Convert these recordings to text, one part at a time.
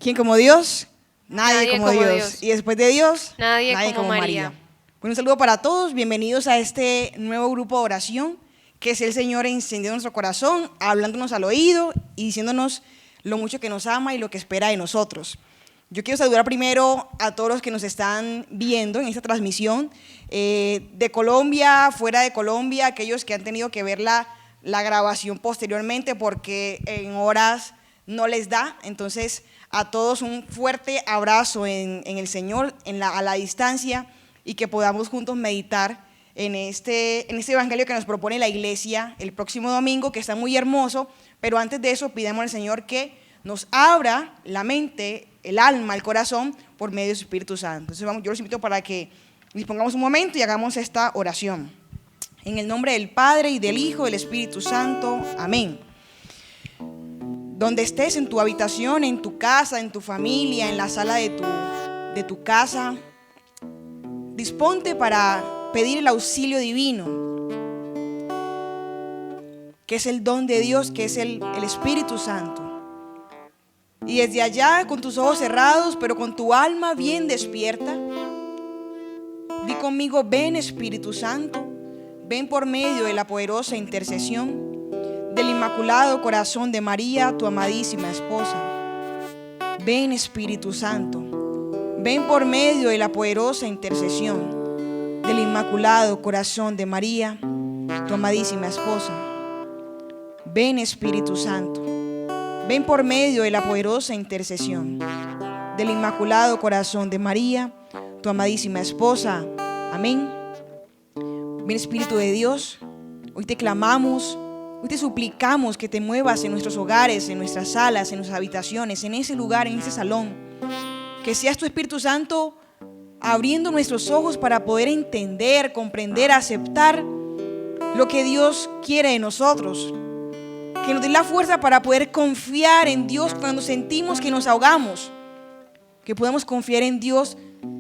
¿Quién como Dios? Nadie como Dios. Y después de Dios, nadie como María. Bueno, un saludo para todos. Bienvenidos a este nuevo grupo de oración que es el Señor encendiendo nuestro corazón, hablándonos al oído y diciéndonos lo mucho que nos ama y lo que espera de nosotros. Yo quiero saludar primero a todos los que nos están viendo en esta transmisión, de Colombia, fuera de Colombia, aquellos que han tenido que ver la grabación posteriormente porque en horas no les da. Entonces, a todos un fuerte abrazo en el Señor, a la distancia, y que podamos juntos meditar en este evangelio que nos propone la iglesia el próximo domingo, que está muy hermoso. Pero antes de eso, pidamos al Señor que nos abra la mente, el alma, el corazón por medio de su Espíritu Santo. Entonces, yo los invito para que dispongamos un momento y hagamos esta oración. En el nombre del Padre y del Hijo y del Espíritu Santo. Amén. Donde estés, en tu habitación, en tu casa, en tu familia, en la sala de tu casa, disponte para pedir el auxilio divino, que es el don de Dios, que es el Espíritu Santo. Y desde allá, con tus ojos cerrados, pero con tu alma bien despierta, di conmigo: ven, Espíritu Santo, ven por medio de la poderosa intercesión del Inmaculado Corazón de María, tu amadísima esposa. Ven, Espíritu Santo, ven por medio de la poderosa intercesión del Inmaculado Corazón de María, tu amadísima esposa. Ven, Espíritu Santo, ven por medio de la poderosa intercesión del Inmaculado Corazón de María, tu amadísima esposa. Amén. Ven, Espíritu de Dios, hoy te clamamos, hoy te suplicamos que te muevas en nuestros hogares, en nuestras salas, en nuestras habitaciones, en ese lugar, en ese salón. Que seas tu Espíritu Santo abriendo nuestros ojos para poder entender, comprender, aceptar lo que Dios quiere de nosotros. Que nos dé la fuerza para poder confiar en Dios cuando sentimos que nos ahogamos. Que podamos confiar en Dios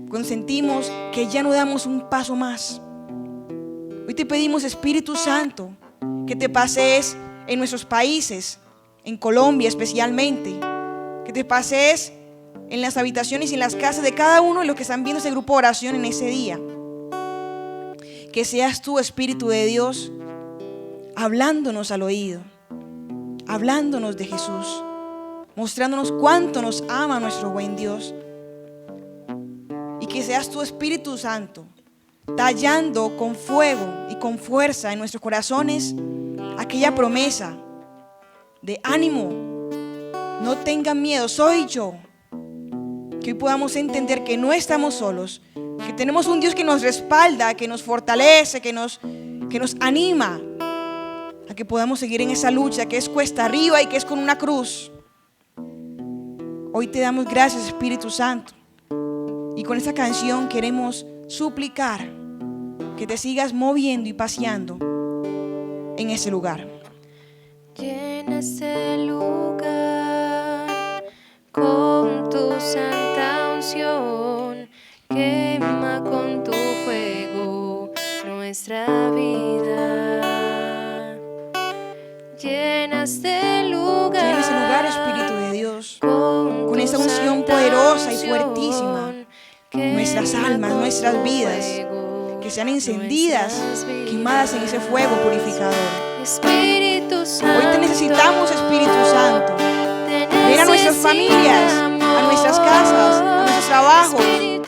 cuando sentimos que ya no damos un paso más. Hoy te pedimos, Espíritu Santo, que te pasees en nuestros países, en Colombia especialmente, que te pasees en las habitaciones y en las casas de cada uno de los que están viendo ese grupo de oración en ese día. Que seas tú, Espíritu de Dios, hablándonos al oído, hablándonos de Jesús, mostrándonos cuánto nos ama nuestro buen Dios. Y que seas tú, Espíritu Santo, tallando con fuego y con fuerza en nuestros corazones aquella promesa de ánimo, no tengan miedo, soy yo. Que hoy podamos entender que no estamos solos, que tenemos un Dios que nos respalda, que nos fortalece, que nos anima a que podamos seguir en esa lucha que es cuesta arriba y que es con una cruz. Hoy te damos gracias, Espíritu Santo, y con esta canción queremos suplicar que te sigas moviendo y paseando en ese lugar. Llena ese lugar con tu santa unción, quema con tu fuego nuestra vida. Llena este lugar, llena ese lugar, Espíritu de Dios, con esa unción poderosa y fuertísima. Nuestras almas, nuestras vidas, que sean encendidas, quemadas en ese fuego purificador. Hoy te necesitamos, Espíritu Santo. Ven a nuestras familias, a nuestras casas, a nuestros trabajos. Hoy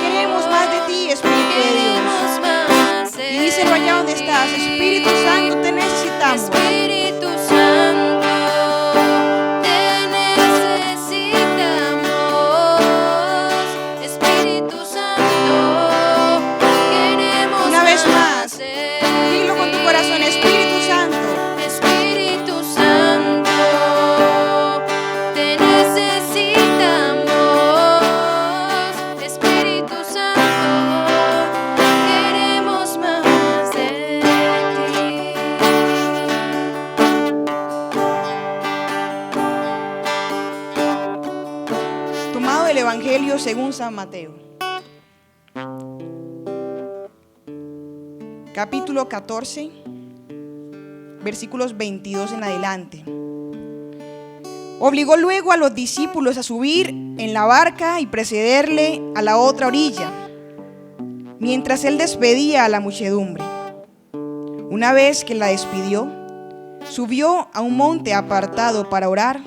queremos más de ti, Espíritu de Dios. Y díselo allá donde estás: Espíritu Santo, te necesitamos. Espíritu Santo, te necesitamos. Espíritu Santo, queremos una vez más. de Dilo con tu corazón: Espíritu Santo. Espíritu Santo, te necesitamos. Espíritu Santo, queremos más de ti. Tomado del Evangelio según San Mateo, capítulo 14, versículos 22 en adelante. Obligó luego a los discípulos a subir en la barca y precederle a la otra orilla, mientras él despedía a la muchedumbre. Una vez que la despidió, subió a un monte apartado para orar,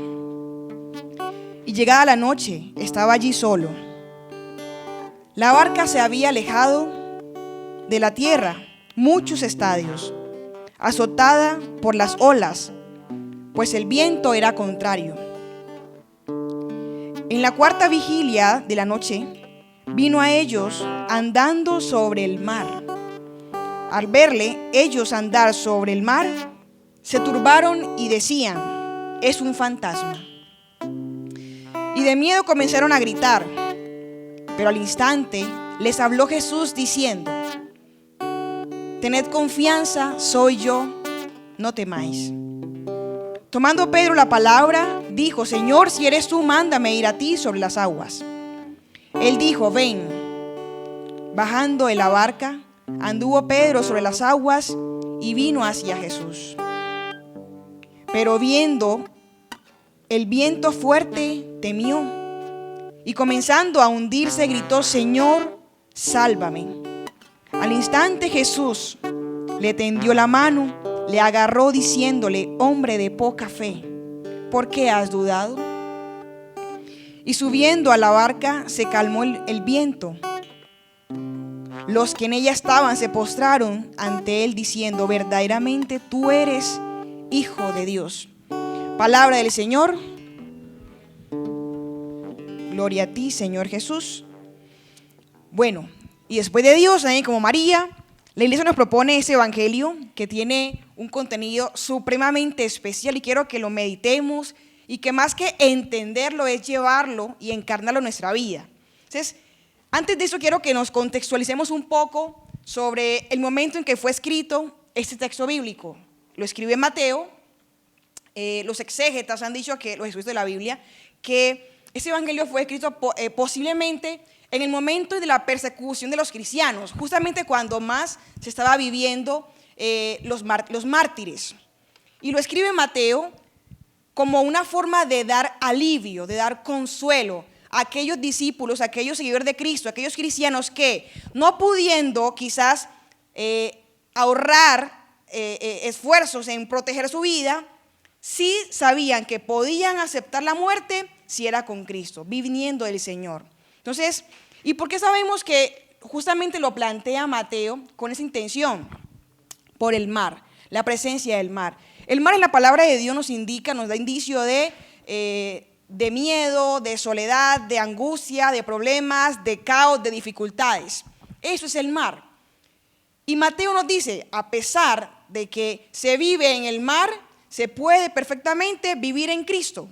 y llegada la noche estaba allí solo. La barca se había alejado de la tierra muchos estadios, azotada por las olas, pues el viento era contrario. En la cuarta vigilia de la noche vino a ellos andando sobre el mar. Al verle ellos andar sobre el mar, se turbaron y decían: es un fantasma. Y de miedo comenzaron a gritar. Pero al instante les habló Jesús diciendo: tened confianza, soy yo, no temáis. Tomando Pedro la palabra, dijo: Señor, si eres tú, mándame ir a ti sobre las aguas. Él dijo: ven. Bajando de la barca, anduvo Pedro sobre las aguas y vino hacia Jesús. Pero viendo el viento fuerte, temió, y comenzando a hundirse, gritó: Señor, sálvame. Al instante Jesús le tendió la mano, le agarró diciéndole: hombre de poca fe, ¿por qué has dudado? Y subiendo a la barca se calmó el viento. Los que en ella estaban se postraron ante él diciendo: verdaderamente tú eres Hijo de Dios. Palabra del Señor. Gloria a ti, Señor Jesús. Bueno, y después de Dios, también como María, la iglesia nos propone ese evangelio que tiene un contenido supremamente especial, y quiero que lo meditemos y que más que entenderlo es llevarlo y encarnarlo en nuestra vida. Entonces, antes de eso quiero que nos contextualicemos un poco sobre el momento en que fue escrito este texto bíblico. Lo escribe Mateo. Los exégetas han dicho, que los estudios de la Biblia, que este evangelio fue escrito posiblemente en el momento de la persecución de los cristianos, justamente cuando más se estaba viviendo los mártires. Y lo escribe Mateo como una forma de dar alivio, de dar consuelo a aquellos discípulos, a aquellos seguidores de Cristo, a aquellos cristianos que, no pudiendo quizás ahorrar esfuerzos en proteger su vida, sí sabían que podían aceptar la muerte si era con Cristo, viniendo del Señor. Entonces, ¿y por qué sabemos que justamente lo plantea Mateo con esa intención? Por el mar, la presencia del mar. El mar en la palabra de Dios nos indica, nos da indicio de miedo, de soledad, de angustia, de problemas, de caos, de dificultades. Eso es el mar. Y Mateo nos dice, a pesar de que se vive en el mar, se puede perfectamente vivir en Cristo,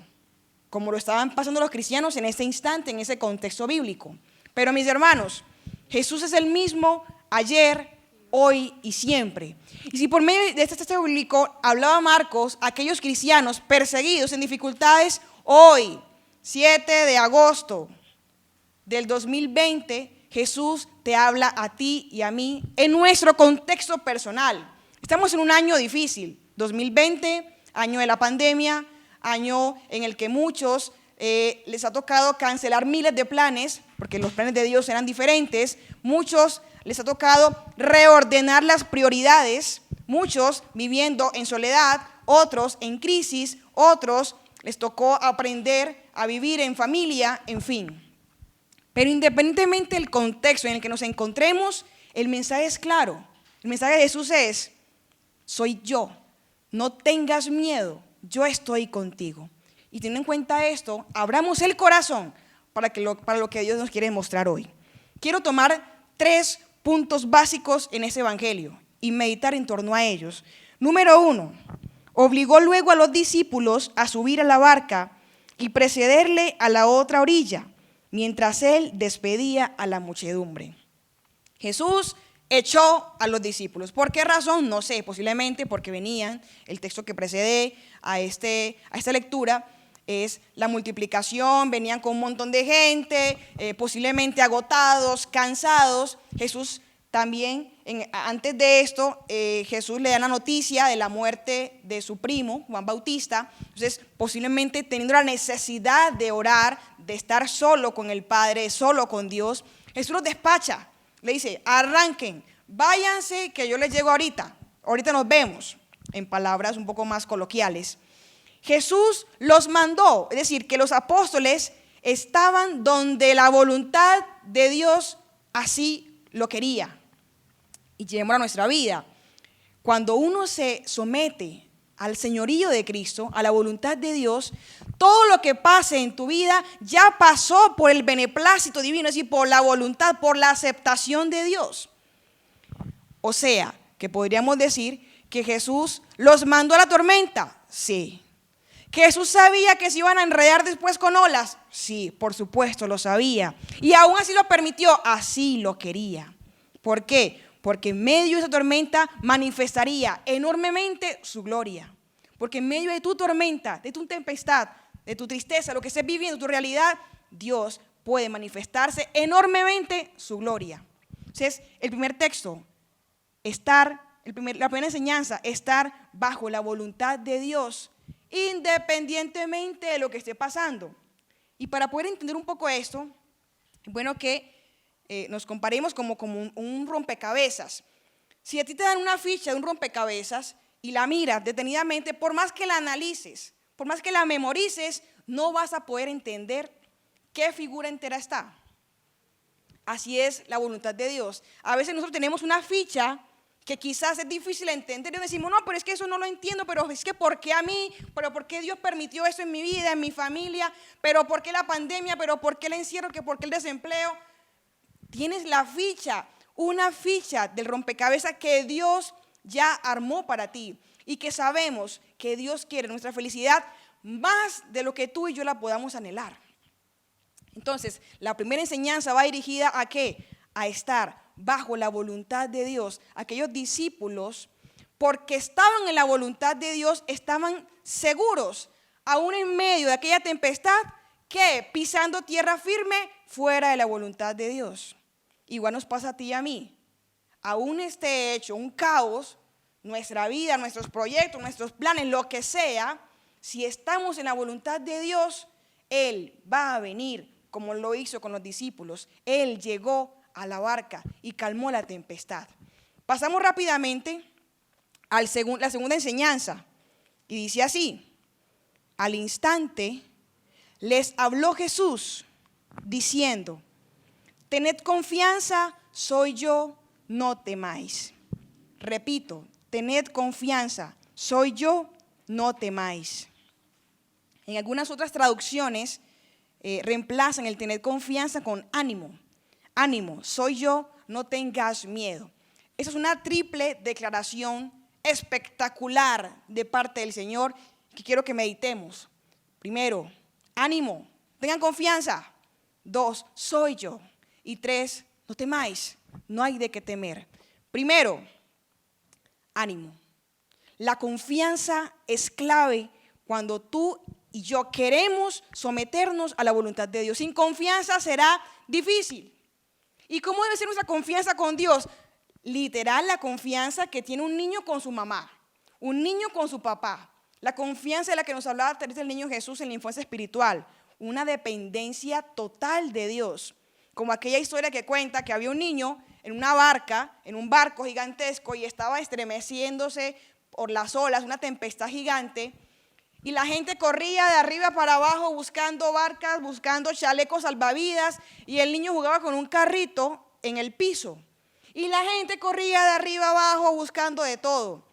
como lo estaban pasando los cristianos en ese instante, en ese contexto bíblico. Pero mis hermanos, Jesús es el mismo ayer, hoy y siempre. Y si por medio de este texto bíblico hablaba Marcos, aquellos cristianos perseguidos en dificultades, hoy, 7 de agosto del 2020, Jesús te habla a ti y a mí en nuestro contexto personal. Estamos en un año difícil, 2020, año de la pandemia, año en el que muchos les ha tocado cancelar miles de planes, porque los planes de Dios eran diferentes. Muchos les ha tocado reordenar las prioridades, muchos viviendo en soledad, otros en crisis, otros les tocó aprender a vivir en familia, en fin. Pero independientemente del contexto en el que nos encontremos, el mensaje es claro. El mensaje de Jesús es: soy yo, no tengas miedo, yo estoy contigo. Y teniendo en cuenta esto, abramos el corazón para lo que Dios nos quiere mostrar hoy. Quiero tomar 3 puntos básicos en ese evangelio y meditar en torno a ellos. Número 1, obligó luego a los discípulos a subir a la barca y precederle a la otra orilla, mientras él despedía a la muchedumbre. Jesús echó a los discípulos. ¿Por qué razón? No sé, posiblemente porque venían, el texto que precede a esta lectura es la multiplicación, venían con un montón de gente, posiblemente agotados, cansados. Jesús también, antes de esto, Jesús le da la noticia de la muerte de su primo, Juan Bautista. Entonces, posiblemente teniendo la necesidad de orar, de estar solo con el Padre, solo con Dios, Jesús los despacha. Le dice, arranquen, váyanse que yo les llego ahorita. Ahorita nos vemos, en palabras un poco más coloquiales. Jesús los mandó, es decir, que los apóstoles estaban donde la voluntad de Dios así lo quería. Y llevémoslo a nuestra vida. Cuando uno se somete al señorío de Cristo, a la voluntad de Dios, todo lo que pase en tu vida ya pasó por el beneplácito divino, es decir, por la voluntad, por la aceptación de Dios. O sea, que podríamos decir que Jesús los mandó a la tormenta, sí. ¿Que Jesús sabía que se iban a enredar después con olas? Sí, por supuesto, lo sabía. Y aún así lo permitió, así lo quería. ¿Por qué? Porque en medio de esa tormenta manifestaría enormemente su gloria. Porque en medio de tu tormenta, de tu tempestad, de tu tristeza, lo que estés viviendo, tu realidad, Dios puede manifestarse enormemente su gloria. Entonces, el primer texto, la primera enseñanza, estar bajo la voluntad de Dios, independientemente de lo que esté pasando. Y para poder entender un poco esto, es bueno que nos comparemos como un rompecabezas. Si a ti te dan una ficha de un rompecabezas y la miras detenidamente, por más que la analices, por más que la memorices, no vas a poder entender qué figura entera está. Así es la voluntad de Dios. A veces nosotros tenemos una ficha que quizás es difícil de entender y decimos, no, pero es que eso no lo entiendo, pero es que ¿por qué a mí? ¿Pero por qué Dios permitió eso en mi vida, en mi familia? ¿Pero por qué la pandemia? ¿Pero por qué el encierro? ¿Por qué el desempleo? Tienes la ficha, una ficha del rompecabezas que Dios ya armó para ti y que sabemos que Dios quiere nuestra felicidad más de lo que tú y yo la podamos anhelar. Entonces, la primera enseñanza va dirigida ¿a qué? A estar bajo la voluntad de Dios. Aquellos discípulos, porque estaban en la voluntad de Dios, estaban seguros, aún en medio de aquella tempestad, que pisando tierra firme fuera de la voluntad de Dios. Igual nos pasa a ti y a mí. Aún esté hecho un caos, nuestra vida, nuestros proyectos, nuestros planes, lo que sea, si estamos en la voluntad de Dios, Él va a venir como lo hizo con los discípulos. Él llegó a la barca y calmó la tempestad. Pasamos rápidamente a la segunda enseñanza y dice así: al instante les habló Jesús diciendo, tened confianza, soy yo, no temáis. Repito, tened confianza, soy yo, no temáis. En algunas otras traducciones reemplazan el tened confianza con ánimo. Ánimo, soy yo, no tengas miedo. Esa es una triple declaración espectacular de parte del Señor que quiero que meditemos. Primero, ánimo, tengan confianza. 2, soy yo. Y 3, no temáis, no hay de qué temer. Primero, ánimo. La confianza es clave cuando tú y yo queremos someternos a la voluntad de Dios. Sin confianza será difícil. ¿Y cómo debe ser nuestra confianza con Dios? Literal, la confianza que tiene un niño con su mamá, un niño con su papá. La confianza de la que nos hablaba Teresa del Niño Jesús en la infancia espiritual. Una dependencia total de Dios. Como aquella historia que cuenta que había un niño en una barca, en un barco gigantesco, y estaba estremeciéndose por las olas, una tempestad gigante. Y la gente corría de arriba para abajo buscando barcas, buscando chalecos salvavidas, y el niño jugaba con un carrito en el piso. Y la gente corría de arriba abajo buscando de todo.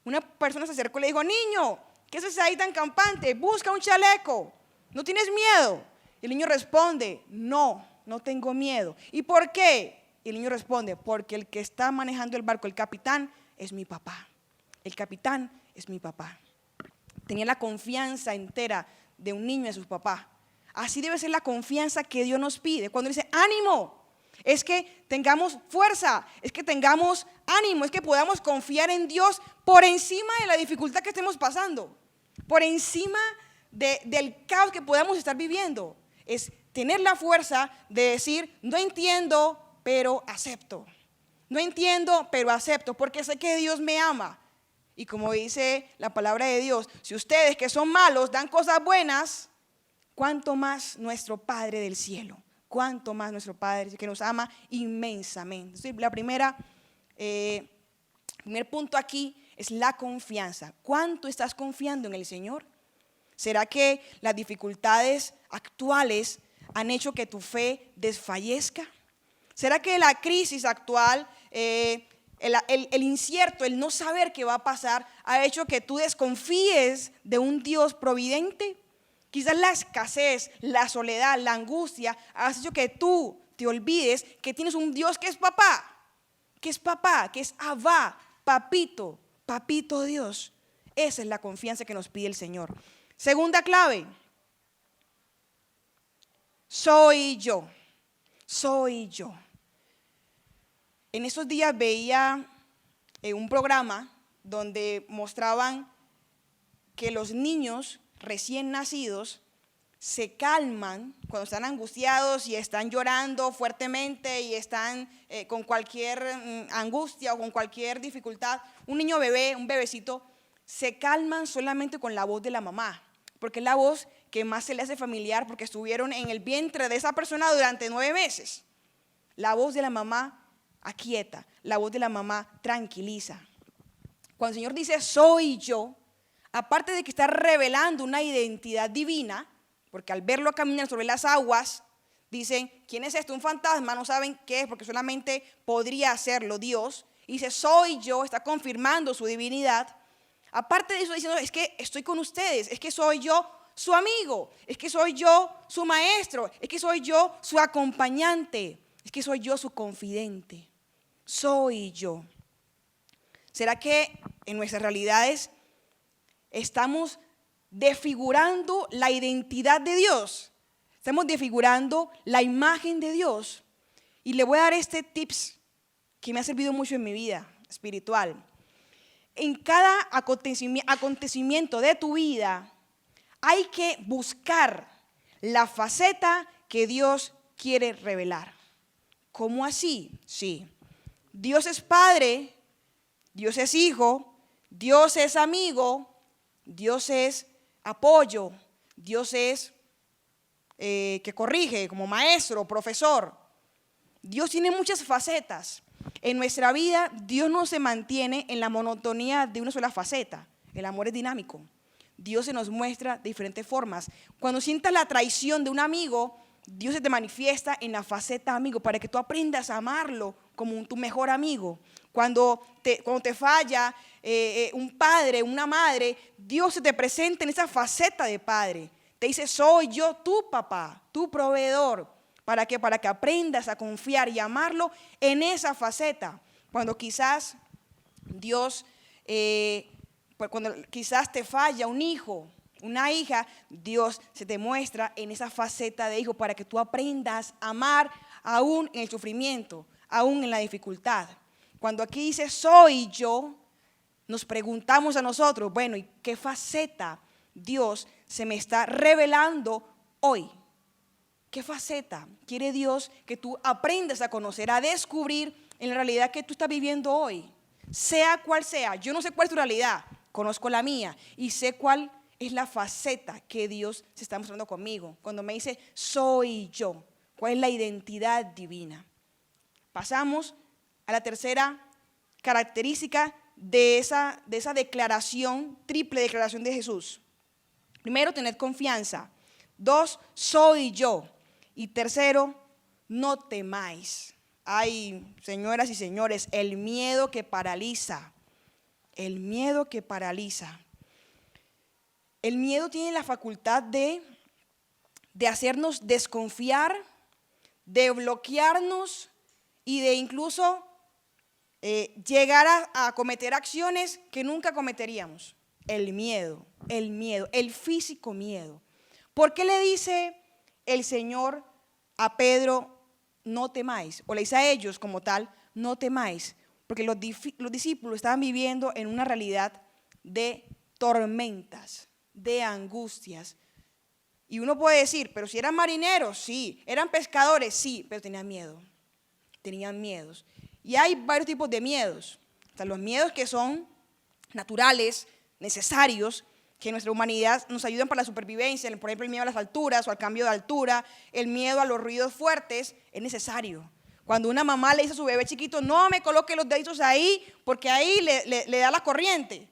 Una persona se acercó y le dijo, niño, ¿qué haces ahí tan campante? Busca un chaleco, ¿no tienes miedo? Y el niño responde, no tengo miedo. ¿Y por qué? Y el niño responde, porque el que está manejando el barco, el capitán, es mi papá. El capitán es mi papá. Tenía la confianza entera de un niño en su papá. Así debe ser la confianza que Dios nos pide. Cuando dice, ánimo, es que tengamos fuerza, es que tengamos ánimo, es que podamos confiar en Dios por encima de la dificultad que estemos pasando, por encima del caos que podamos estar viviendo. Es tener la fuerza de decir, no entiendo, pero acepto. No entiendo, pero acepto, porque sé que Dios me ama. Y como dice la palabra de Dios, si ustedes que son malos dan cosas buenas, ¿cuánto más nuestro Padre del cielo? ¿Cuánto más nuestro Padre que nos ama inmensamente? Entonces, primer punto aquí es la confianza. ¿Cuánto estás confiando en el Señor? ¿Será que las dificultades actuales han hecho que tu fe desfallezca? ¿Será que la crisis actual, el incierto, el no saber qué va a pasar, ha hecho que tú desconfíes de un Dios providente? Quizás la escasez, la soledad, la angustia ha hecho que tú te olvides que tienes un Dios que es papá, que es Abba, papito, papito Dios. Esa es la confianza que nos pide el Señor. Segunda clave, soy yo, soy yo. En esos días veía un programa donde mostraban que los niños recién nacidos se calman cuando están angustiados y están llorando fuertemente y están con cualquier angustia o con cualquier dificultad. Un niño bebé, un bebecito, se calman solamente con la voz de la mamá, porque es la voz que más se le hace familiar porque estuvieron en el vientre de esa persona durante 9 meses. La voz de la mamá aquieta, la voz de la mamá tranquiliza. Cuando el Señor dice soy yo, aparte de que está revelando una identidad divina, porque al verlo caminar sobre las aguas, dicen, ¿quién es esto? Un fantasma, no saben qué es, porque solamente podría hacerlo Dios. Y dice, soy yo, está confirmando su divinidad. Aparte de eso, diciendo, es que estoy con ustedes, es que soy yo su amigo, es que soy yo su maestro, es que soy yo su acompañante, es que soy yo su confidente. Soy yo. ¿Será que en nuestras realidades estamos desfigurando la identidad de Dios? Estamos desfigurando la imagen de Dios. Y le voy a dar este tips que me ha servido mucho en mi vida espiritual. En cada acontecimiento de tu vida hay que buscar la faceta que Dios quiere revelar. ¿Cómo así? Sí. Dios es Padre, Dios es Hijo, Dios es amigo, Dios es apoyo, Dios es que corrige como maestro, profesor. Dios tiene muchas facetas. En nuestra vida, Dios no se mantiene en la monotonía de una sola faceta. El amor es dinámico. Dios se nos muestra de diferentes formas. Cuando sientas la traición de un amigo, Dios se te manifiesta en la faceta amigo para que tú aprendas a amarlo como tu mejor amigo. Cuando te falla un padre, una madre, Dios se te presenta en esa faceta de padre. Te dice, soy yo tu papá, tu proveedor. ¿Para qué? Para que aprendas a confiar y amarlo en esa faceta. Cuando quizás Dios, cuando quizás te falla un hijo, una hija, Dios se te muestra en esa faceta de hijo para que tú aprendas a amar aún en el sufrimiento, aún en la dificultad. Cuando aquí dice soy yo, nos preguntamos a nosotros, bueno, ¿y qué faceta Dios se me está revelando hoy? ¿Qué faceta quiere Dios que tú aprendas a conocer, a descubrir en la realidad que tú estás viviendo hoy? Sea cual sea, yo no sé cuál es tu realidad, conozco la mía y sé cuál es la faceta que Dios se está mostrando conmigo. Cuando me dice soy yo, ¿cuál es la identidad divina? Pasamos a la tercera característica de esa declaración, triple declaración de Jesús. Primero, tener confianza. 2, soy yo. Y tercero, no temáis. Ay, señoras y señores, el miedo que paraliza. El miedo que paraliza. El miedo tiene la facultad de hacernos desconfiar, de bloquearnos y de incluso llegar a cometer acciones que nunca cometeríamos. El miedo, el físico miedo. ¿Por qué le dice el Señor a Pedro, no temáis? O le dice a ellos como tal, no temáis. Porque los discípulos estaban viviendo en una realidad de tormentas, de angustias. Y uno puede decir, pero si eran marineros, sí. Eran pescadores, sí, pero tenían miedo. Tenían miedos. Y hay varios tipos de miedos. Están los miedos que son naturales, necesarios, que en nuestra humanidad nos ayudan para la supervivencia. Por ejemplo, el miedo a las alturas o al cambio de altura, el miedo a los ruidos fuertes, es necesario. Cuando una mamá le dice a su bebé chiquito, no me coloque los deditos ahí, porque ahí le da la corriente.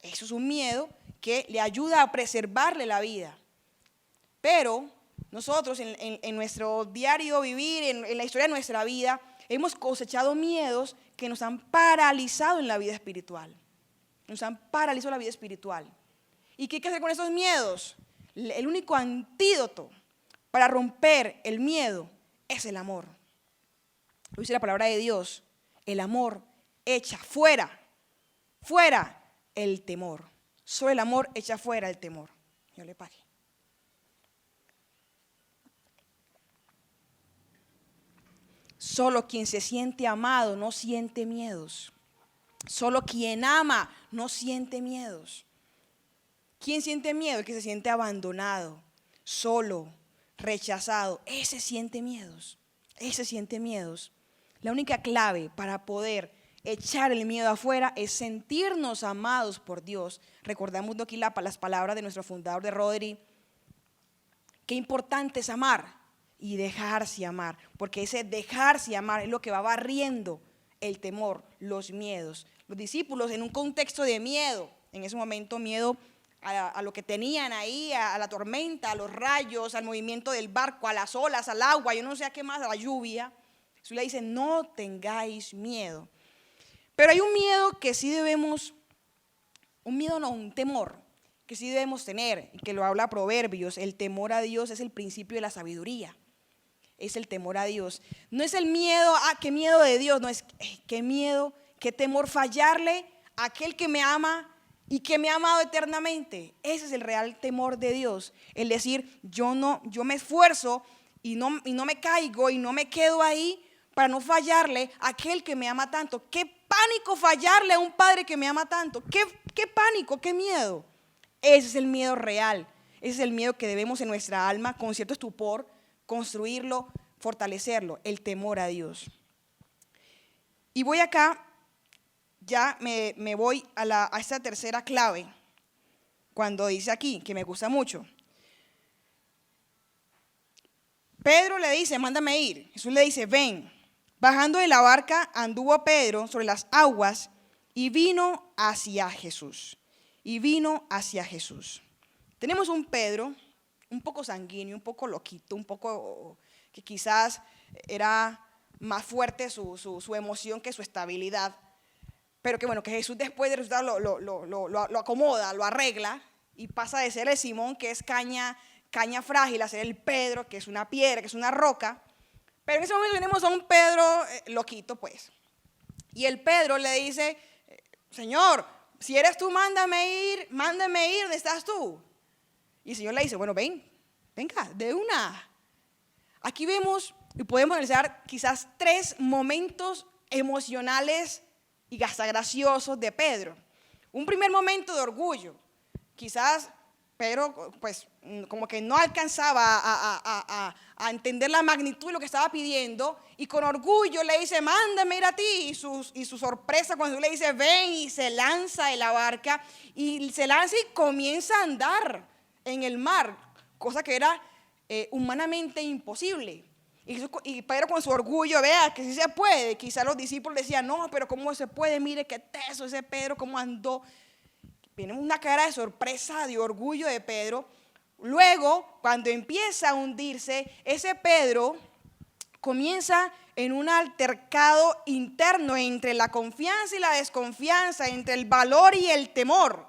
Eso es un miedo que le ayuda a preservarle la vida. Pero nosotros en nuestro diario vivir, en la historia de nuestra vida, hemos cosechado miedos que nos han paralizado en la vida espiritual. Nos han paralizado la vida espiritual. ¿Y qué hay que hacer con esos miedos? El único antídoto para romper el miedo es el amor. Lo dice la palabra de Dios. El amor echa fuera el temor. Solo el amor echa fuera el temor. Yo le pague. Solo quien se siente amado no siente miedos. Solo quien ama no siente miedos. ¿Quién siente miedo? El que se siente abandonado, solo, rechazado. Ese siente miedos. Ese siente miedos. La única clave para poder echar el miedo afuera es sentirnos amados por Dios. Recordamos aquí las palabras de nuestro fundador de Rodri. Qué importante es amar y dejarse amar, porque ese dejarse amar es lo que va barriendo el temor, los miedos. Los discípulos en un contexto de miedo, en ese momento miedo a lo que tenían ahí, a la tormenta, a los rayos, al movimiento del barco, a las olas, al agua, yo no sé a qué más, a la lluvia. Jesús le dice, no tengáis miedo. Pero hay un miedo que sí debemos, un temor que sí debemos tener, y que lo habla Proverbios. El temor a Dios es el principio de la sabiduría. Es el temor a Dios. No es el miedo, qué miedo de Dios, no es qué miedo, qué temor fallarle a aquel que me ama y que me ha amado eternamente. Ese es el real temor de Dios. El decir, yo me esfuerzo y no me caigo y no me quedo ahí para no fallarle a aquel que me ama tanto. Qué pánico fallarle a un padre que me ama tanto. Qué pánico, qué miedo. Ese es el miedo real. Ese es el miedo que debemos en nuestra alma, con cierto estupor, construirlo, fortalecerlo, el temor a Dios. Y voy acá, ya me voy a esta tercera clave, cuando dice aquí, que me gusta mucho. Pedro le dice, mándame ir. Jesús le dice, ven. Bajando de la barca, anduvo Pedro sobre las aguas y vino hacia Jesús. Tenemos un Pedro un poco sanguíneo, un poco loquito, un poco que quizás era más fuerte su emoción que su estabilidad, pero que bueno, que Jesús después de resultado lo acomoda, lo arregla y pasa de ser el Simón, que es caña frágil, a ser el Pedro, que es una piedra, que es una roca. Pero en ese momento tenemos a un Pedro loquito, pues. Y el Pedro le dice, Señor, si eres tú, mándame ir, ¿dónde estás tú? Y el Señor le dice, bueno, venga, de una. Aquí vemos y podemos analizar quizás 3 momentos emocionales y hasta graciosos de Pedro. Un primer momento de orgullo. Quizás Pedro, pues, como que no alcanzaba a entender la magnitud de lo que estaba pidiendo y con orgullo le dice, mándame ir a ti. Y su sorpresa cuando le dice, ven, y se lanza de la barca y se lanza y comienza a andar en el mar, cosa que era humanamente imposible. Y Pedro con su orgullo, vea que sí se puede. Quizás los discípulos decían, no, pero ¿cómo se puede? Mire qué teso ese Pedro, cómo andó. Viene una cara de sorpresa, de orgullo de Pedro. Luego, cuando empieza a hundirse, ese Pedro comienza en un altercado interno entre la confianza y la desconfianza, entre el valor y el temor.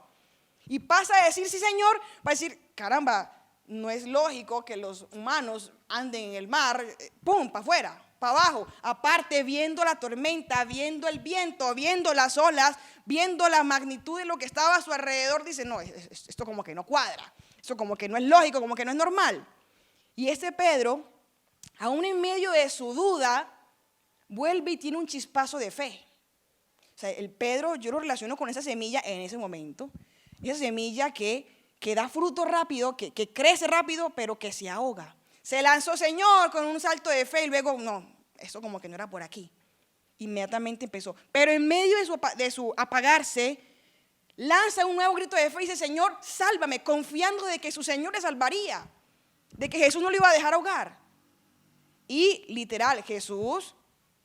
Y pasa a decir, sí Señor, va a decir, caramba, no es lógico que los humanos anden en el mar, pum, para afuera, para abajo. Aparte, viendo la tormenta, viendo el viento, viendo las olas, viendo la magnitud de lo que estaba a su alrededor, dice, no, esto como que no cuadra, esto como que no es lógico, como que no es normal. Y este Pedro, aún en medio de su duda, vuelve y tiene un chispazo de fe. O sea, el Pedro, yo lo relaciono con esa semilla en ese momento, esa semilla que da fruto rápido, que crece rápido, pero que se ahoga. Se lanzó, Señor, con un salto de fe y luego, no, eso como que no era por aquí. Inmediatamente empezó. Pero en medio de su apagarse, lanza un nuevo grito de fe y dice, Señor, sálvame, confiando de que su Señor le salvaría, de que Jesús no lo iba a dejar ahogar. Y literal, Jesús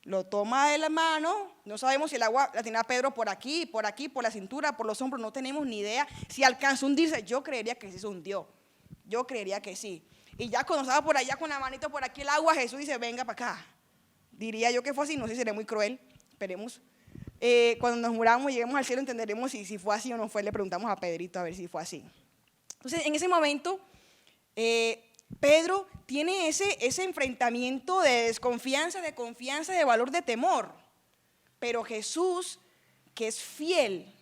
lo toma de la mano. No sabemos si el agua la tenía Pedro por aquí, por la cintura, por los hombros. No tenemos ni idea si alcanzó a hundirse. Yo creería que sí se hundió. Yo creería que sí. Y ya cuando estaba por allá con la manito por aquí el agua, Jesús dice, venga para acá. Diría yo que fue así, no sé si seré muy cruel. Esperemos. Cuando nos muramos, lleguemos al cielo, entenderemos si fue así o no fue. Le preguntamos a Pedrito a ver si fue así. Entonces, en ese momento, Pedro tiene ese enfrentamiento de desconfianza, de confianza, de valor, de temor. Pero Jesús, que es fiel,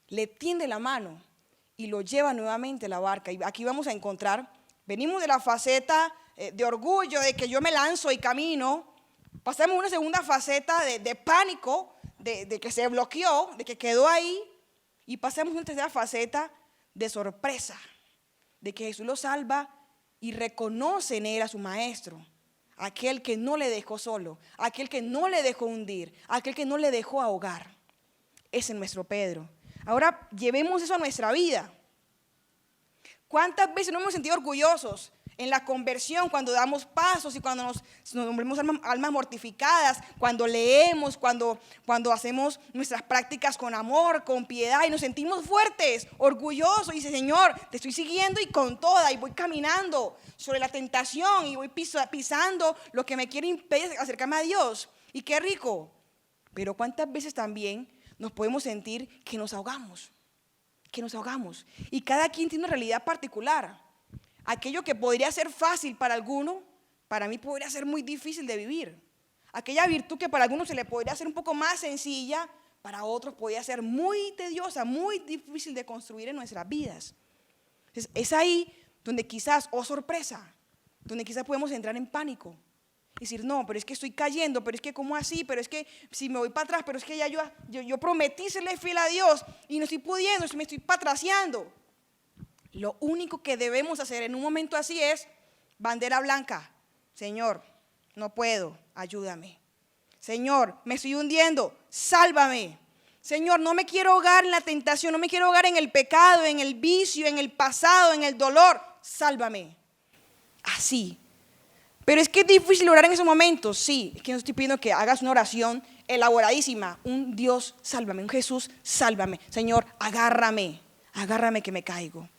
le tiende la mano y lo lleva nuevamente a la barca. Y aquí vamos a encontrar, venimos de la faceta de orgullo, de que yo me lanzo y camino. Pasamos a una segunda faceta de pánico, de que se bloqueó, de que quedó ahí. Y pasamos a una tercera faceta de sorpresa, de que Jesús lo salva y reconoce en él a su maestro, aquel que no le dejó solo, aquel que no le dejó hundir, aquel que no le dejó ahogar. Ese es nuestro Pedro. Ahora llevemos eso a nuestra vida. ¿Cuántas veces nos hemos sentido orgullosos en la conversión, cuando damos pasos y cuando nos volvemos almas mortificadas, cuando leemos, cuando hacemos nuestras prácticas con amor, con piedad y nos sentimos fuertes, orgullosos y dice, Señor, te estoy siguiendo y con toda y voy caminando sobre la tentación y voy pisando lo que me quiere impedir acercarme a Dios? Y qué rico. Pero cuántas veces también nos podemos sentir que nos ahogamos, y cada quien tiene una realidad particular. Aquello que podría ser fácil para alguno, para mí podría ser muy difícil de vivir. Aquella virtud que para algunos se le podría hacer un poco más sencilla, para otros podría ser muy tediosa, muy difícil de construir en nuestras vidas. Entonces, es ahí donde quizás, sorpresa, donde quizás podemos entrar en pánico. Y decir, no, pero es que estoy cayendo, pero es que ¿cómo así? Pero es que si me voy para atrás, pero es que ya yo prometí serle fiel a Dios y no estoy pudiendo, me estoy patraciando. Lo único que debemos hacer en un momento así es bandera blanca. Señor, no puedo, ayúdame. Señor, me estoy hundiendo, sálvame. Señor, no me quiero ahogar en la tentación, no me quiero ahogar en el pecado, en el vicio, en el pasado, en el dolor, sálvame. Así. Pero es que es difícil orar en esos momentos. Sí, es que no estoy pidiendo que hagas una oración elaboradísima. Un Dios, sálvame, un Jesús, sálvame. Señor, agárrame que me caigo.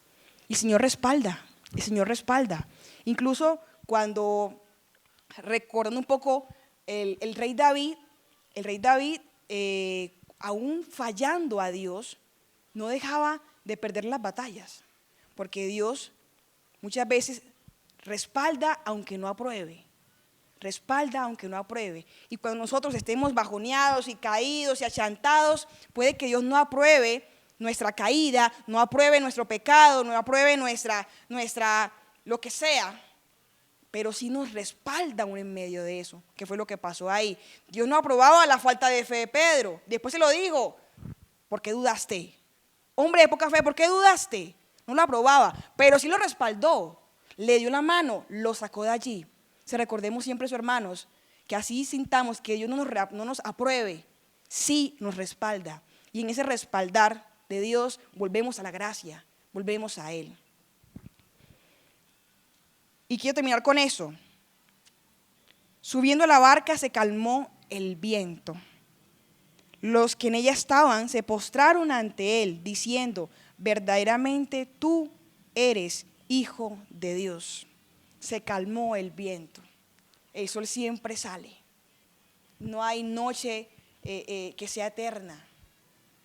Y el Señor respalda. Incluso cuando, recordando un poco, el rey David, aún fallando a Dios, no dejaba de perder las batallas. Porque Dios muchas veces respalda aunque no apruebe. Y cuando nosotros estemos bajoneados y caídos y achantados, puede que Dios no apruebe nuestra caída, no apruebe nuestro pecado, no apruebe nuestra lo que sea, pero sí nos respalda aún en medio de eso, que fue lo que pasó ahí. Dios no aprobaba la falta de fe de Pedro, después se lo dijo, ¿por qué dudaste? Hombre de poca fe, ¿por qué dudaste? No lo aprobaba, pero sí lo respaldó, le dio la mano, lo sacó de allí. Recordemos siempre eso, hermanos, que así sintamos que Dios no nos apruebe, sí nos respalda, y en ese respaldar de Dios volvemos a la gracia, volvemos a Él. Y quiero terminar con eso. Subiendo a la barca se calmó el viento. Los que en ella estaban se postraron ante Él, diciendo, verdaderamente tú eres Hijo de Dios. Se calmó el viento. El sol siempre sale. No hay noche que sea eterna.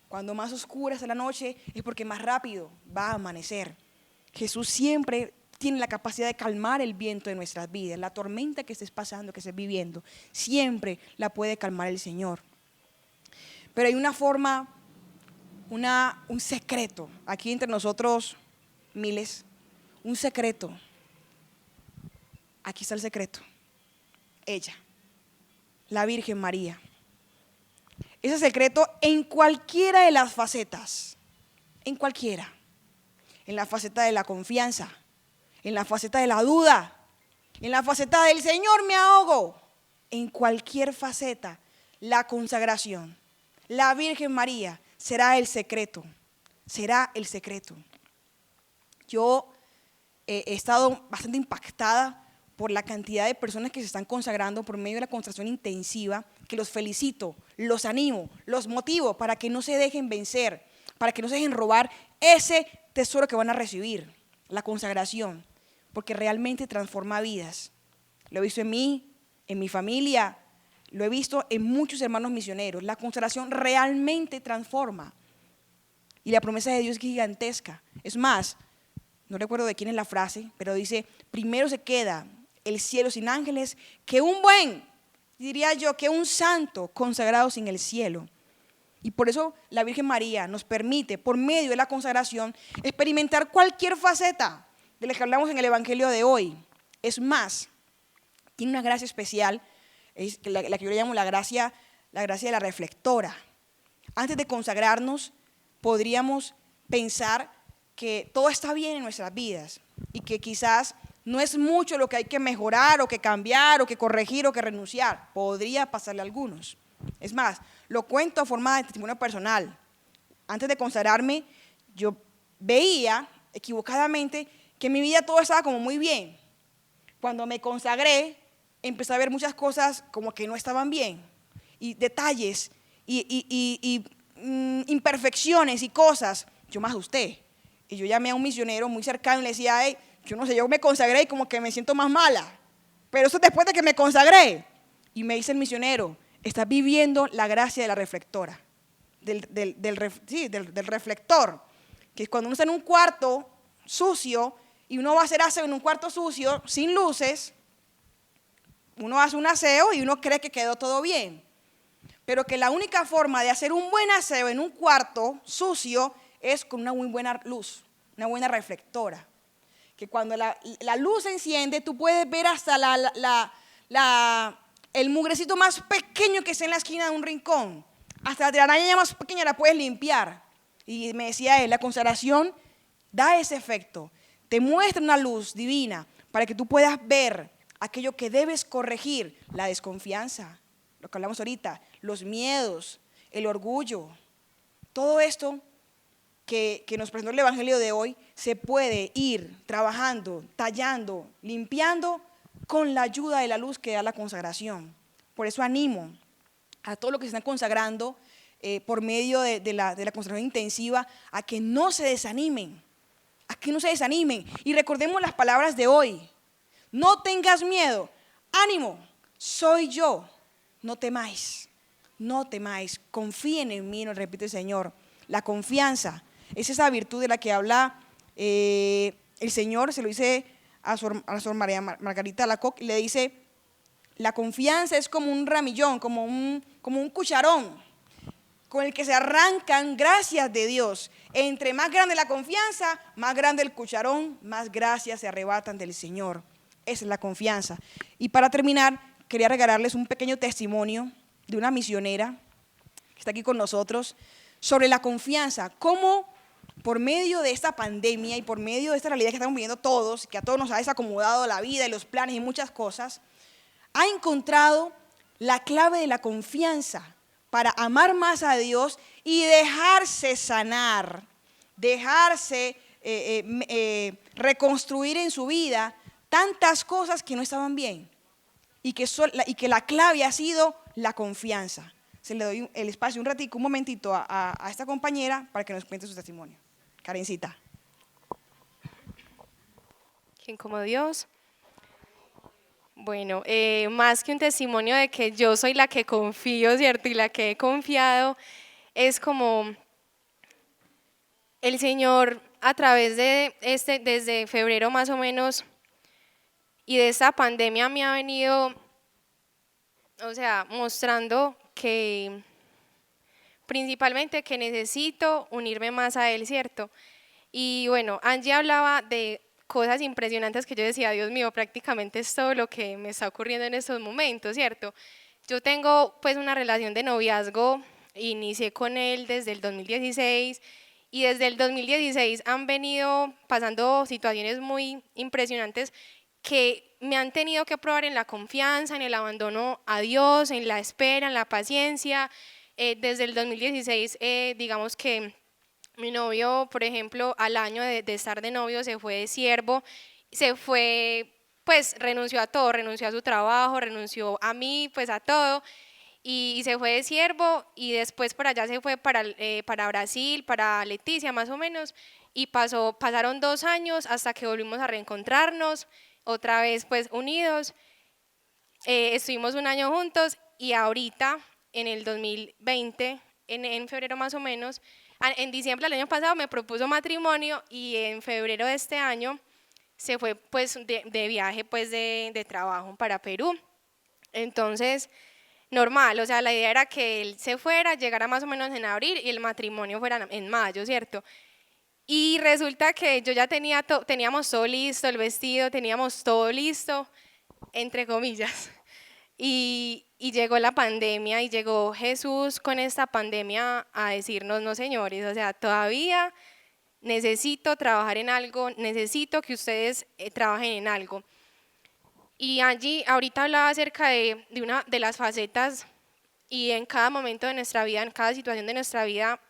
Cuando más oscura es la noche es porque más rápido va a amanecer. Jesús siempre tiene la capacidad de calmar el viento de nuestras vidas. La tormenta que estés pasando, que estés viviendo, siempre la puede calmar el Señor. Pero hay una forma, un secreto, aquí entre nosotros miles, un secreto. Aquí está el secreto. Ella, la Virgen María. Ese secreto en cualquiera de las facetas, en cualquiera. En la faceta de la confianza, en la faceta de la duda, en la faceta del Señor me ahogo. en cualquier faceta, la consagración. La Virgen María será el secreto, será el secreto. Yo he estado bastante impactada por la cantidad de personas que se están consagrando por medio de la consagración intensiva, que los felicito, los animo, los motivo para que no se dejen vencer, para que no se dejen robar ese tesoro que van a recibir, la consagración, porque realmente transforma vidas. Lo he visto en mí, en mi familia, lo he visto en muchos hermanos misioneros. La consagración realmente transforma. Y la promesa de Dios es gigantesca. Es más, no recuerdo de quién es la frase, pero dice, primero se queda el cielo sin ángeles que un buen, diría yo, que un santo consagrado sin el cielo. Y por eso la Virgen María nos permite, por medio de la consagración, experimentar cualquier faceta de la que hablamos en el Evangelio de hoy. Es más, tiene una gracia especial, es la que yo le llamo la gracia de la reflectora. Antes de consagrarnos, podríamos pensar que todo está bien en nuestras vidas y que quizás no es mucho lo que hay que mejorar o que cambiar o que corregir o que renunciar. Podría pasarle a algunos. Es más, lo cuento a forma de testimonio personal. Antes de consagrarme, yo veía equivocadamente que en mi vida todo estaba como muy bien. Cuando me consagré, empecé a ver muchas cosas como que no estaban bien. Y detalles y imperfecciones y cosas. Yo me asusté. Y yo llamé a un misionero muy cercano y le decía, hey, yo no sé, yo me consagré y como que me siento más mala. Pero eso es después de que me consagré. Y me dice el misionero, estás viviendo la gracia de la reflectora, del reflector. Que es cuando uno está en un cuarto sucio y uno va a hacer aseo en un cuarto sucio, sin luces, uno hace un aseo y uno cree que quedó todo bien. Pero que la única forma de hacer un buen aseo en un cuarto sucio es con una muy buena luz, una buena reflectora. Que cuando la luz se enciende, tú puedes ver hasta el mugrecito más pequeño que está en la esquina de un rincón. Hasta la telaraña más pequeña la puedes limpiar. Y me decía él, la consagración da ese efecto. Te muestra una luz divina para que tú puedas ver aquello que debes corregir, la desconfianza, lo que hablamos ahorita, los miedos, el orgullo. Todo esto que nos presentó el Evangelio de hoy se puede ir trabajando, tallando, limpiando con la ayuda de la luz que da la consagración. Por eso animo a todos los que se están consagrando por medio de la consagración intensiva a que no se desanimen, Y recordemos las palabras de hoy. No tengas miedo, ánimo, soy yo, no temáis, confíen en mí, nos repite el Señor. La confianza es esa virtud de la que habla el Señor, se lo dice a Sor María Margarita Alacoque, y le dice, la confianza es como un ramillón, como un cucharón, con el que se arrancan gracias de Dios. Entre más grande la confianza, más grande el cucharón, más gracias se arrebatan del Señor. Esa es la confianza. Y para terminar, quería regalarles un pequeño testimonio de una misionera que está aquí con nosotros sobre la confianza, cómo por medio de esta pandemia y por medio de esta realidad que estamos viviendo todos, que a todos nos ha desacomodado la vida y los planes y muchas cosas, ha encontrado la clave de la confianza para amar más a Dios y dejarse sanar, dejarse reconstruir en su vida tantas cosas que no estaban bien y que la clave ha sido la confianza. Se le doy el espacio un ratito, un momentito a esta compañera para que nos cuente su testimonio. Karencita. ¿Quién como Dios? Bueno, más que un testimonio de que yo soy la que confío, ¿cierto? Y la que he confiado, es como el Señor a través de desde febrero más o menos, y de esta pandemia me ha venido, o sea, mostrando que principalmente que necesito unirme más a Él, ¿cierto? Y bueno, Angie hablaba de cosas impresionantes que yo decía, Dios mío, prácticamente es todo lo que me está ocurriendo en estos momentos, ¿cierto? Yo tengo pues una relación de noviazgo, inicié con él desde el 2016 y desde el 2016 han venido pasando situaciones muy impresionantes que me han tenido que probar en la confianza, en el abandono a Dios, en la espera, en la paciencia. Desde el 2016, digamos que mi novio, por ejemplo, al año de estar de novio se fue de siervo, se fue, pues renunció a todo, renunció a su trabajo, renunció a mí, pues a todo, y se fue de siervo y después por allá se fue para Brasil, para Leticia más o menos, y pasaron 2 años hasta que volvimos a reencontrarnos, otra vez pues unidos. Estuvimos un año juntos y ahorita, en el 2020, en febrero más o menos, en diciembre del año pasado me propuso matrimonio y en febrero de este año se fue pues de viaje pues de trabajo para Perú. Entonces, normal, o sea, la idea era que él se fuera, llegara más o menos en abril y el matrimonio fuera en mayo, ¿cierto? Y resulta que yo ya teníamos todo listo, el vestido, teníamos todo listo, entre comillas. Y llegó la pandemia y llegó Jesús con esta pandemia a decirnos, no señores, o sea, todavía necesito trabajar en algo, necesito que ustedes trabajen en algo. Y Angie ahorita hablaba acerca de una de las facetas y en cada momento de nuestra vida, en cada situación de nuestra vida,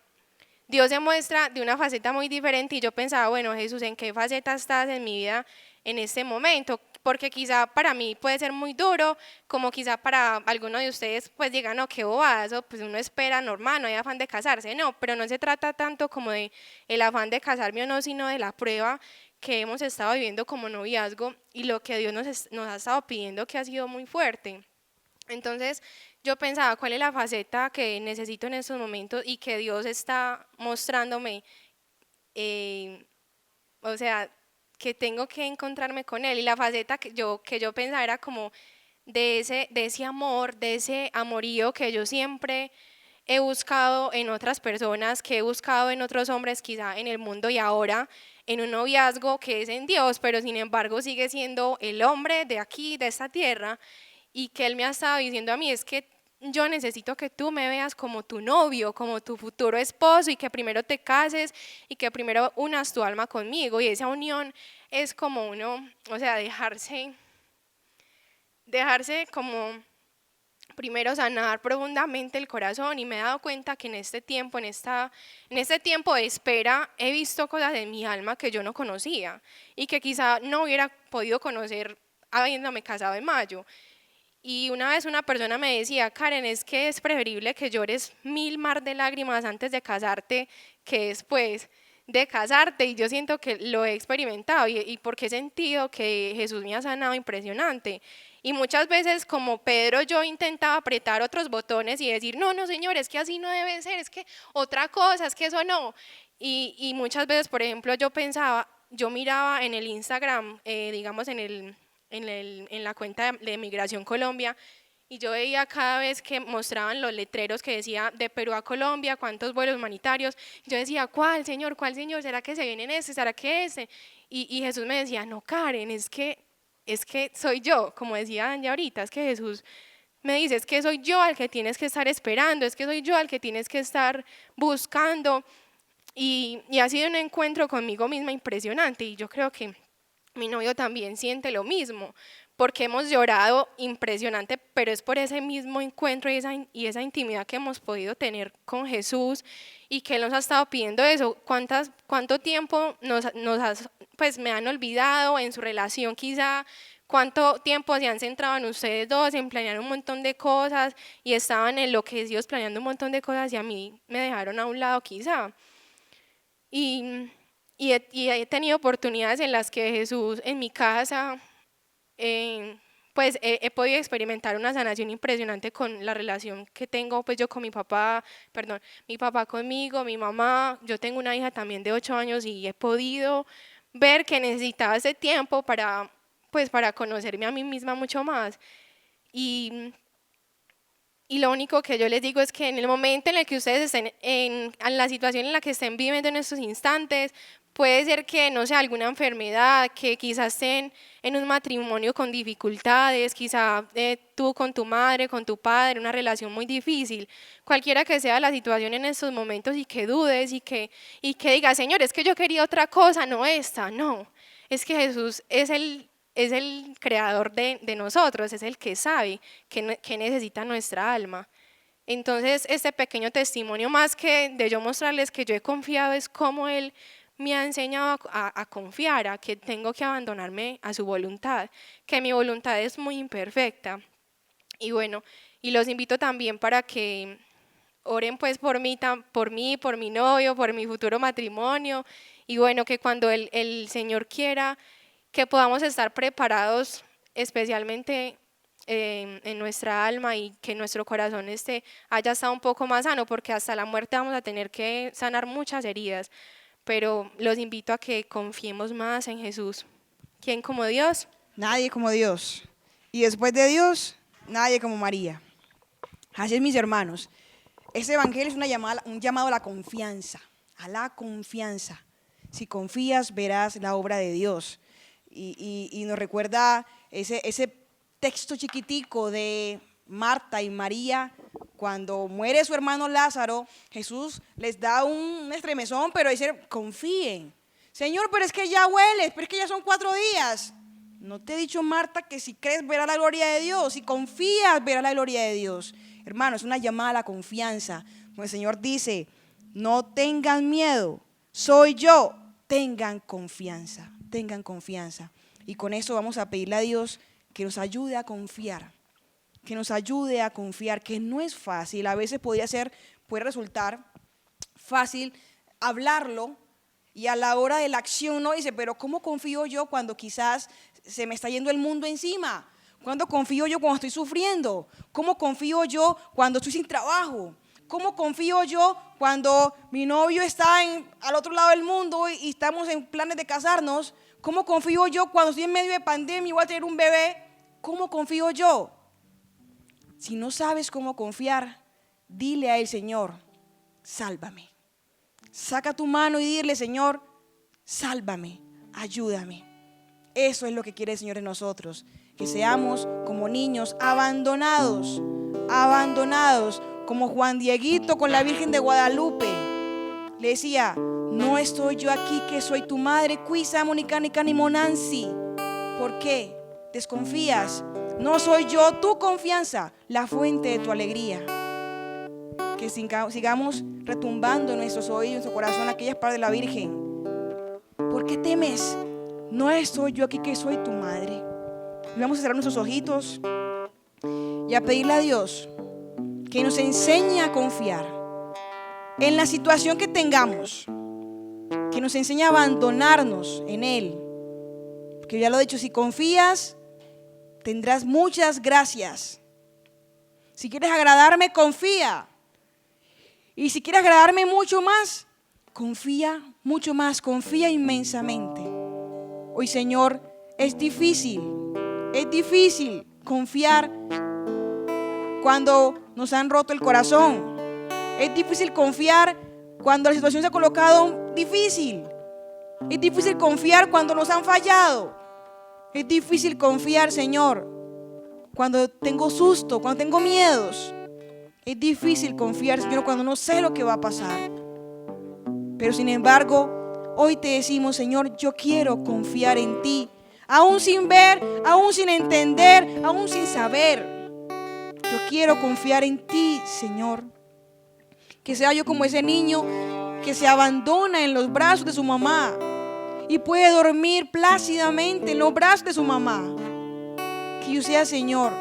Dios se muestra de una faceta muy diferente y yo pensaba, bueno, Jesús, ¿en qué faceta estás en mi vida en este momento? Porque quizá para mí puede ser muy duro, como quizá para alguno de ustedes pues digan, no, qué bobazo, pues uno espera normal, no hay afán de casarse, no, pero no se trata tanto como de el afán de casarme o no, sino de la prueba que hemos estado viviendo como noviazgo y lo que Dios nos ha estado pidiendo que ha sido muy fuerte. Entonces yo pensaba, ¿cuál es la faceta que necesito en estos momentos y que Dios está mostrándome? O sea, que tengo que encontrarme con Él. Y la faceta que yo pensaba era como de ese amor, de ese amorío que yo siempre he buscado en otras personas, que he buscado en otros hombres quizá en el mundo y ahora en un noviazgo que es en Dios, pero sin embargo sigue siendo el hombre de aquí, de esta tierra, y que Él me ha estado diciendo a mí, es que yo necesito que tú me veas como tu novio, como tu futuro esposo y que primero te cases y que primero unas tu alma conmigo y esa unión es como uno, o sea, dejarse como primero sanar profundamente el corazón y me he dado cuenta que en este tiempo, en este tiempo de espera he visto cosas en mi alma que yo no conocía y que quizá no hubiera podido conocer habiéndome casado en mayo. Y una vez una persona me decía, Karen, es que es preferible que llores 1000 mar de lágrimas antes de casarte que después de casarte. Y yo siento que lo he experimentado y porque he sentido que Jesús me ha sanado impresionante. Y muchas veces como Pedro yo intentaba apretar otros botones y decir, no, no, Señor, es que así no debe ser, es que otra cosa, es que eso no. Y muchas veces, por ejemplo, yo miraba en el Instagram, digamos en la cuenta de Migración Colombia y yo veía cada vez que mostraban los letreros que decía de Perú a Colombia, cuántos vuelos humanitarios, yo decía, ¿cuál señor? ¿Será que se viene en ese? ¿Será que ese? Y Jesús me decía, no Karen, es que soy yo, como decía Anja ahorita, es que Jesús me dice, es que soy yo al que tienes que estar esperando, es que soy yo al que tienes que estar buscando y ha sido un encuentro conmigo misma impresionante y yo creo que mi novio también siente lo mismo, porque hemos llorado impresionante, pero es por ese mismo encuentro y esa intimidad que hemos podido tener con Jesús y que Él nos ha estado pidiendo eso. ¿Cuánto tiempo pues me han olvidado en su relación quizá? ¿Cuánto tiempo se han centrado en ustedes dos, en planear un montón de cosas y estaban enloquecidos planeando un montón de cosas y a mí me dejaron a un lado quizá? Y he tenido oportunidades en las que Jesús en mi casa, pues he podido experimentar una sanación impresionante con la relación que tengo pues yo con mi papá conmigo, mi mamá, yo tengo una hija también de 8 años y he podido ver que necesitaba ese tiempo pues para conocerme a mí misma mucho más. Y lo único que yo les digo es que en el momento en el que ustedes estén en la situación en la que estén viviendo en estos instantes, puede ser que, no sé, alguna enfermedad, que quizás estén en un matrimonio con dificultades, quizás tú con tu madre, con tu padre, una relación muy difícil, cualquiera que sea la situación en estos momentos y que dudes y que digas, Señor, es que yo quería otra cosa, no esta, no, es que Jesús es es el creador de nosotros, es el que sabe qué necesita nuestra alma. Entonces, este pequeño testimonio, más que de yo mostrarles que yo he confiado, es cómo Él me ha enseñado a confiar, a que tengo que abandonarme a su voluntad, que mi voluntad es muy imperfecta. Y bueno, y los invito también para que oren pues por mí, por mi novio, por mi futuro matrimonio. Y bueno, que cuando el Señor quiera, que podamos estar preparados especialmente en nuestra alma y que nuestro corazón haya estado un poco más sano, porque hasta la muerte vamos a tener que sanar muchas heridas. Pero los invito a que confiemos más en Jesús. ¿Quién como Dios? Nadie como Dios. Y después de Dios, nadie como María. Así es, mis hermanos. Este evangelio es un llamado a la confianza. A la confianza. Si confías, verás la obra de Dios. Y nos recuerda ese texto chiquitico de Marta y María. Cuando muere su hermano Lázaro, Jesús les da un estremezón, pero dice, confíen. Señor, pero es que ya hueles, pero es que ya son 4 días. ¿No te he dicho, Marta, que si crees verás la gloria de Dios? Si confías, verás la gloria de Dios. Hermano, es una llamada a la confianza. Como el Señor dice, no tengan miedo, soy yo. Tengan confianza, tengan confianza. Y con eso vamos a pedirle a Dios que nos ayude a confiar. Que nos ayude a confiar, que no es fácil. A veces puede resultar fácil hablarlo, y a la hora de la acción uno dice, pero ¿cómo confío yo cuando quizás se me está yendo el mundo encima? ¿Cuándo confío yo cuando estoy sufriendo? ¿Cómo confío yo cuando estoy sin trabajo? ¿Cómo confío yo cuando mi novio está al otro lado del mundo y estamos en planes de casarnos? ¿Cómo confío yo cuando estoy en medio de pandemia y voy a tener un bebé? ¿Cómo confío yo? Si no sabes cómo confiar, dile a él, Señor, sálvame. Saca tu mano y dile, Señor, sálvame, ayúdame. Eso es lo que quiere el Señor en nosotros, que seamos como niños abandonados, como Juan Dieguito con la Virgen de Guadalupe. Le decía, no estoy yo aquí que soy tu madre, cuisa, mónica, ni monansi. ¿Por qué? Desconfías. No soy yo tu confianza, la fuente de tu alegría. Que sigamos retumbando en nuestros oídos, en nuestro corazón, aquellas palabras de la Virgen. ¿Por qué temes? No estoy yo aquí que soy tu madre. Y vamos a cerrar nuestros ojitos y a pedirle a Dios que nos enseñe a confiar en la situación que tengamos, que nos enseñe a abandonarnos en Él. Porque ya lo he dicho, si confías, tendrás muchas gracias. Si quieres agradarme, confía. Y si quieres agradarme mucho más, confía mucho más, confía inmensamente. Hoy, Señor, es difícil confiar cuando nos han roto el corazón. Es difícil confiar cuando la situación se ha colocado difícil. Es difícil confiar cuando nos han fallado. Es difícil confiar, Señor, cuando tengo susto, cuando tengo miedos. Es difícil confiar, Señor, cuando no sé lo que va a pasar. Pero sin embargo, hoy te decimos, Señor, yo quiero confiar en ti. Aún sin ver, aún sin entender, aún sin saber. Yo quiero confiar en ti, Señor. Que sea yo como ese niño que se abandona en los brazos de su mamá y puede dormir plácidamente en los brazos de su mamá. Que yo sea, Señor,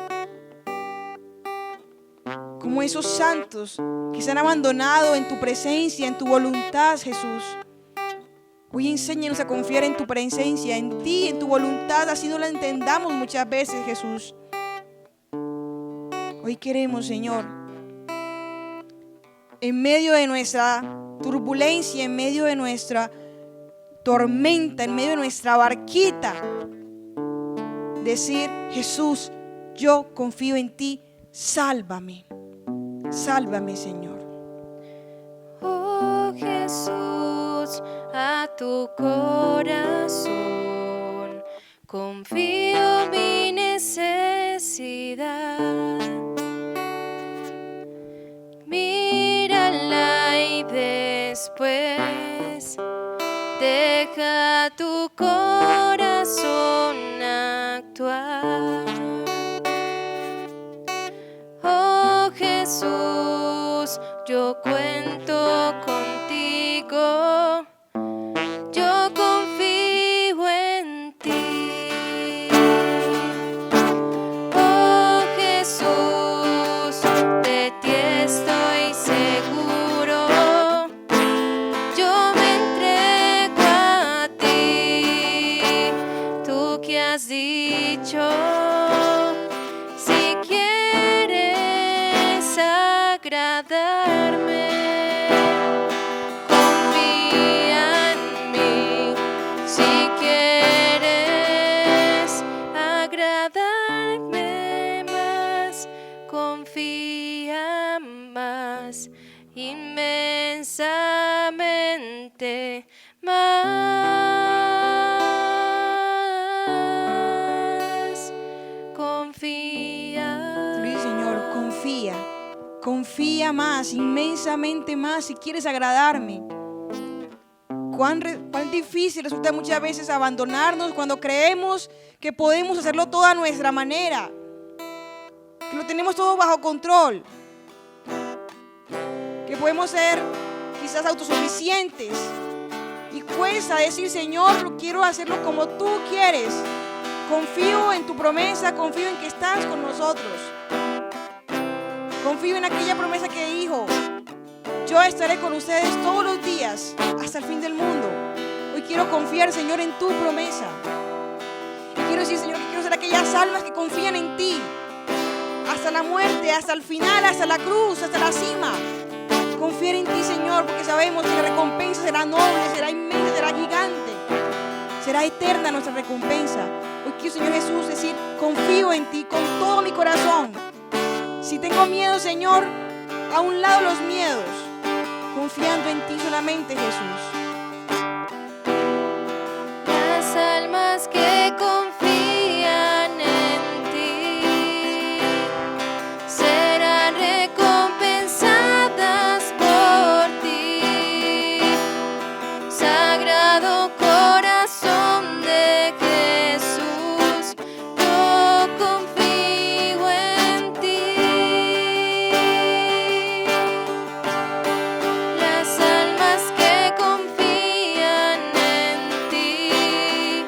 como esos santos que se han abandonado en tu presencia, en tu voluntad, Jesús. Hoy enséñanos a confiar en tu presencia, en ti, en tu voluntad, así no la entendamos muchas veces, Jesús. Hoy queremos, Señor, en medio de nuestra turbulencia, en medio de nuestra tormenta, en medio de nuestra barquita, decir, Jesús, yo confío en ti, sálvame. Sálvame, Señor. Oh Jesús, a tu corazón confío mi necesidad. Mírala y después deja tu corazón yo cuento contigo, yo confío en ti. Oh Jesús, de ti estoy seguro, yo me entrego a ti, tú que has dicho, si quieres agradarme, confía en mí. Si quieres agradarme más, confía más, inmensamente más. Confía. Sí, Señor, confía. Confía más, inmensamente más, si quieres agradarme. Cuán difícil resulta muchas veces abandonarnos cuando creemos que podemos hacerlo todo a nuestra manera, que lo tenemos todo bajo control, que podemos ser quizás autosuficientes, y cuesta decir: Señor, quiero hacerlo como tú quieres. Confío en tu promesa, confío en que estás con nosotros, confío en aquella promesa que dijo: yo estaré con ustedes todos los días hasta el fin del mundo. Hoy quiero confiar, Señor, en tu promesa. Y quiero decir, Señor, que quiero ser aquellas almas que confían en ti hasta la muerte, hasta el final, hasta la cruz, hasta la cima. Confiar en ti, Señor, porque sabemos que la recompensa será noble, será inmensa, será gigante, será eterna nuestra recompensa. Hoy quiero, Señor Jesús, decir: confío en ti con todo mi corazón. Si tengo miedo, Señor, a un lado los miedos, confiando en ti solamente, Jesús. Las almas que confían en ti serán recompensadas por ti. Sagrado corazón de Jesús, yo confío en ti. Las almas que confían en ti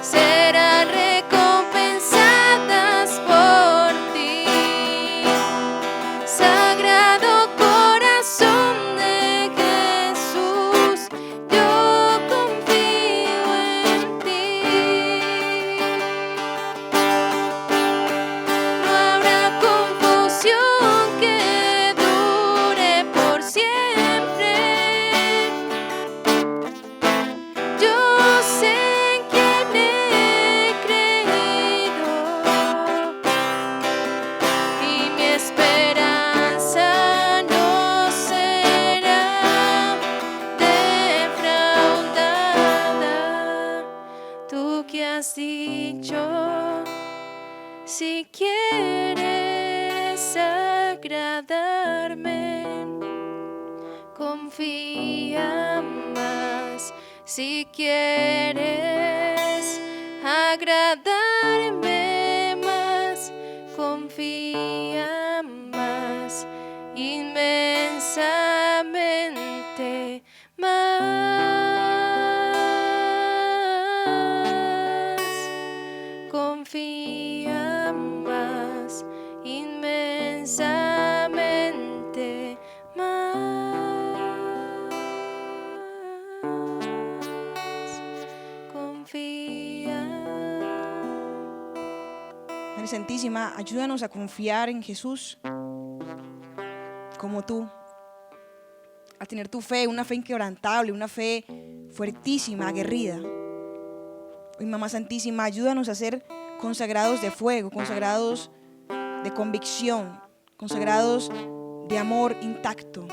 serán recompensadas por ti. Sagrado corazón de Jesús, yo confío en ti. No habrá confusión que dure por siempre. Yo sé en quién he creído y mi esperanza no será defraudada. Tú que has dicho, si quieres agradarme, confía más. Si quieres agradarme más, confía más, inmensamente más. Confía más, inmensamente más. Confía. Madre Santísima, ayúdanos a confiar en Jesús como tú, a tener tu fe, una fe inquebrantable, una fe fuertísima, aguerrida. Hoy, Mamá Santísima, ayúdanos a ser consagrados de fuego, consagrados de convicción, consagrados de amor intacto.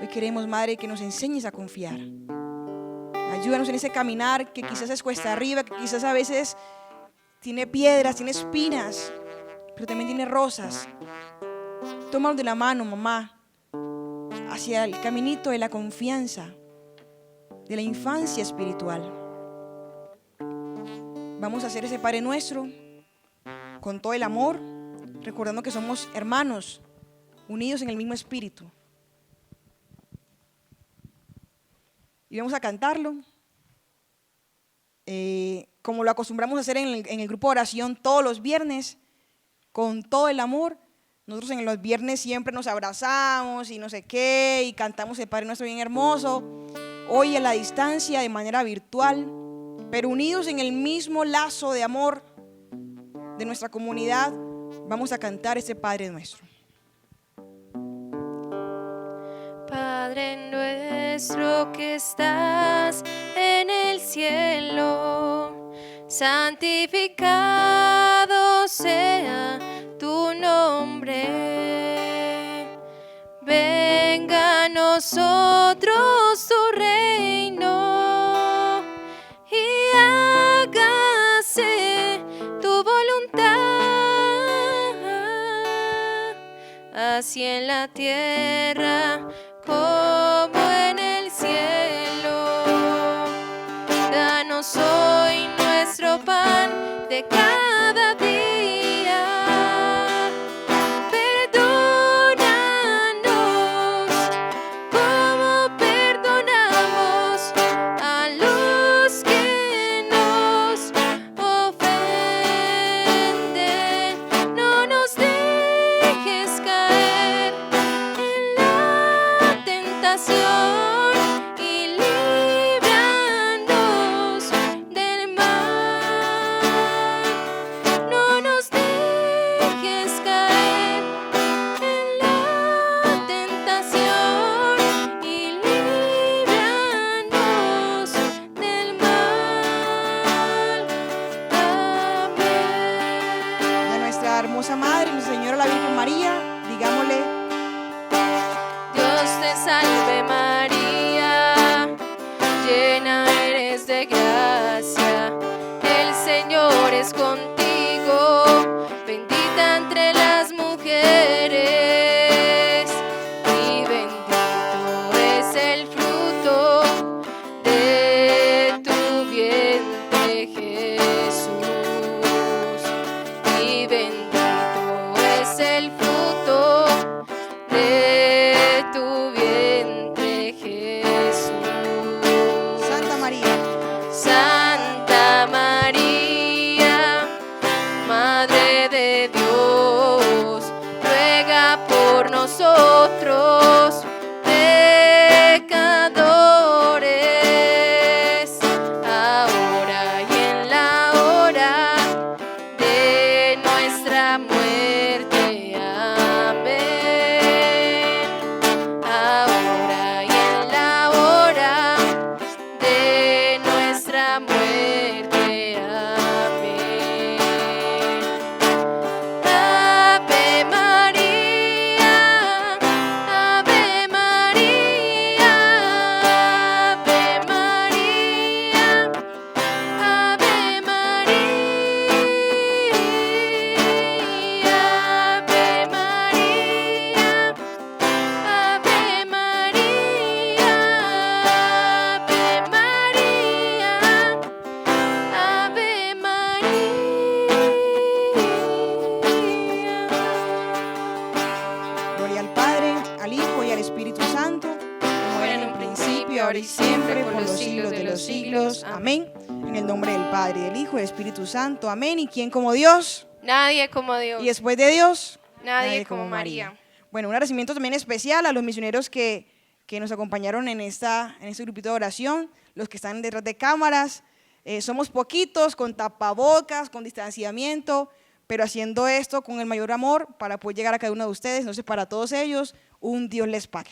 Hoy queremos, Madre, que nos enseñes a confiar. Ayúdanos en ese caminar que quizás es cuesta arriba, que quizás a veces tiene piedras, tiene espinas, pero también tiene rosas. Tómanos de la mano, mamá, hacia el caminito de la confianza, de la infancia espiritual. Vamos a hacer ese Padre Nuestro con todo el amor, recordando que somos hermanos, unidos en el mismo espíritu. Y vamos a cantarlo, como lo acostumbramos a hacer en el grupo de oración todos los viernes, con todo el amor. Nosotros en los viernes siempre nos abrazamos y no sé qué, y cantamos el Padre Nuestro bien hermoso. Hoy a la distancia, de manera virtual, pero unidos en el mismo lazo de amor de nuestra comunidad, vamos a cantar este Padre Nuestro. Padre nuestro que estás en el cielo, santificado sea tu nombre. Venga a nosotros tu reino y hágase tu voluntad, así en la tierra como en el cielo. Danos hoy nuestro pan de cada día. Perdónanos como perdonamos a los que nos ofenden. No nos dejes caer en la tentación y líbranos del mal. No nos dejes caer en la tentación y líbranos del mal. Amén. De nuestra hermosa Madre, nuestra Señora la Virgen María, digámosle: Dios te salve María, llena eres de gracia, el Señor es contigo, bendita entre las mujeres, y bendito es el fruto de tu vientre Jesús, y bendito es el fruto de tu vientre Jesús. Santa María, Santa María, Madre de Dios, ruega por nosotros pecadores, ahora y en la hora de nuestra muerte. Amén. Ahora y en la hora de nuestra muerte. Amén. Ave María, Ave María, Ave María, Ave María, Ave María, Ave María, Ave María, Ave María. gloria al Padre, al Hijo y al Espíritu Santo, como era en un principio, ahora y siempre, por los siglos de los siglos. Amén. En el nombre del Padre, del Hijo y del Espíritu Santo. Amén. ¿Y quién como Dios? Nadie como Dios. Y después de Dios, Nadie como María. Bueno, un agradecimiento también especial a los misioneros que nos acompañaron en este grupito de oración, los que están detrás de cámaras. Somos poquitos, con tapabocas, con distanciamiento, pero haciendo esto con el mayor amor para poder llegar a cada uno de ustedes. Entonces, para todos ellos, un Dios les pague.